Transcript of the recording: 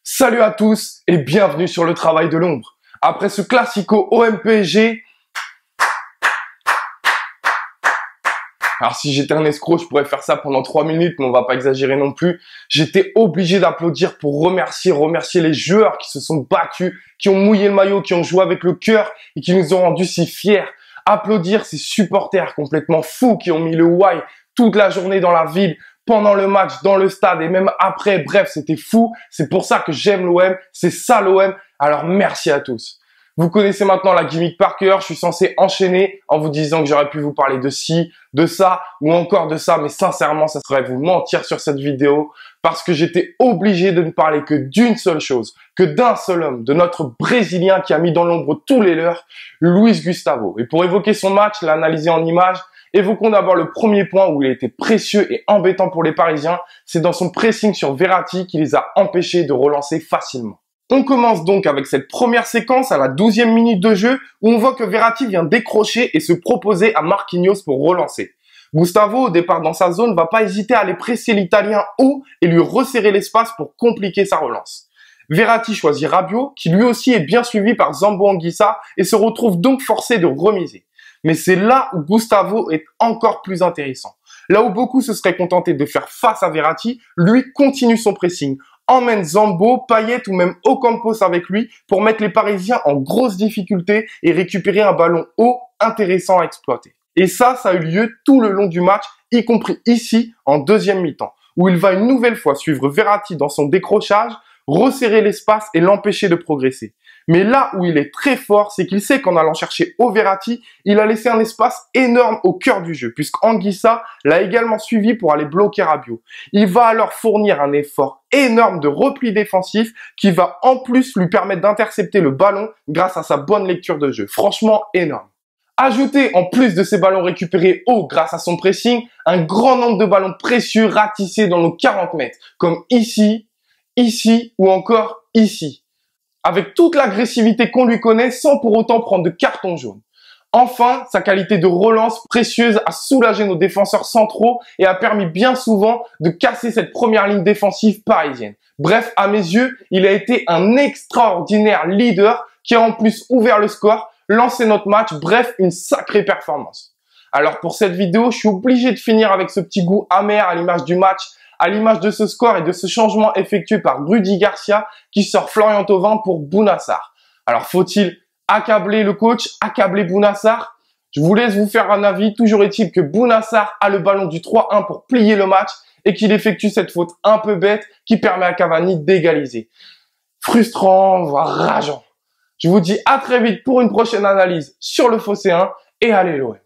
Salut à tous et bienvenue sur le travail de l'ombre. Après ce classico OM-PSG, alors si j'étais un escroc, je pourrais faire ça pendant 3 minutes, mais on va pas exagérer non plus. J'étais obligé d'applaudir pour remercier les joueurs qui se sont battus, qui ont mouillé le maillot, qui ont joué avec le cœur et qui nous ont rendus si fiers. Applaudir ces supporters complètement fous qui ont mis le why toute la journée dans la ville, pendant le match, dans le stade et même après. Bref, c'était fou. C'est pour ça que j'aime l'OM. C'est ça l'OM. Alors merci à tous. Vous connaissez maintenant la gimmick par cœur. Je suis censé enchaîner en vous disant que j'aurais pu vous parler de ci, de ça ou encore de ça. Mais sincèrement, ça serait vous mentir sur cette vidéo parce que j'étais obligé de ne parler que d'une seule chose, que d'un seul homme, de notre Brésilien qui a mis dans l'ombre tous les leurs, Luis Gustavo. Et pour évoquer son match, l'analyser en images, évoquons d'abord le premier point où il a été précieux et embêtant pour les Parisiens. C'est dans son pressing sur Verratti qui les a empêchés de relancer facilement. On commence donc avec cette première séquence à la 12e minute de jeu où on voit que Verratti vient décrocher et se proposer à Marquinhos pour relancer. Gustavo, au départ dans sa zone, va pas hésiter à aller presser l'Italien haut et lui resserrer l'espace pour compliquer sa relance. Verratti choisit Rabiot, qui lui aussi est bien suivi par Zambo Anguissa et se retrouve donc forcé de remiser. Mais c'est là où Gustavo est encore plus intéressant. Là où beaucoup se seraient contentés de faire face à Verratti, lui continue son pressing, emmène Zambo, Payet ou même Ocampos avec lui pour mettre les Parisiens en grosse difficulté et récupérer un ballon haut intéressant à exploiter. Et ça a eu lieu tout le long du match, y compris ici en deuxième mi-temps, où il va une nouvelle fois suivre Verratti dans son décrochage, resserrer l'espace et l'empêcher de progresser. Mais là où il est très fort, c'est qu'il sait qu'en allant chercher au Verratti, il a laissé un espace énorme au cœur du jeu, puisqu'Anguissa l'a également suivi pour aller bloquer Rabiot. Il va alors fournir un effort énorme de repli défensif qui va en plus lui permettre d'intercepter le ballon grâce à sa bonne lecture de jeu. Franchement énorme. Ajoutez en plus de ces ballons récupérés haut grâce à son pressing, un grand nombre de ballons précieux ratissés dans nos 40 mètres, comme ici ou encore ici, avec toute l'agressivité qu'on lui connaît sans pour autant prendre de carton jaune. Enfin, sa qualité de relance précieuse a soulagé nos défenseurs centraux et a permis bien souvent de casser cette première ligne défensive parisienne. Bref, à mes yeux, il a été un extraordinaire leader qui a en plus ouvert le score, lancé notre match, bref, une sacrée performance. Alors pour cette vidéo, je suis obligé de finir avec ce petit goût amer à l'image du match, à l'image de ce score et de ce changement effectué par Rudy Garcia qui sort Florian Thauvin pour Bouna Sarr. Alors faut-il accabler le coach, accabler Bouna Sarr? Je vous laisse vous faire un avis. Toujours est-il que Bouna Sarr a le ballon du 3-1 pour plier le match et qu'il effectue cette faute un peu bête qui permet à Cavani d'égaliser. Frustrant, voire rageant. Je vous dis à très vite pour une prochaine analyse sur le Phocéen et allez l'OM.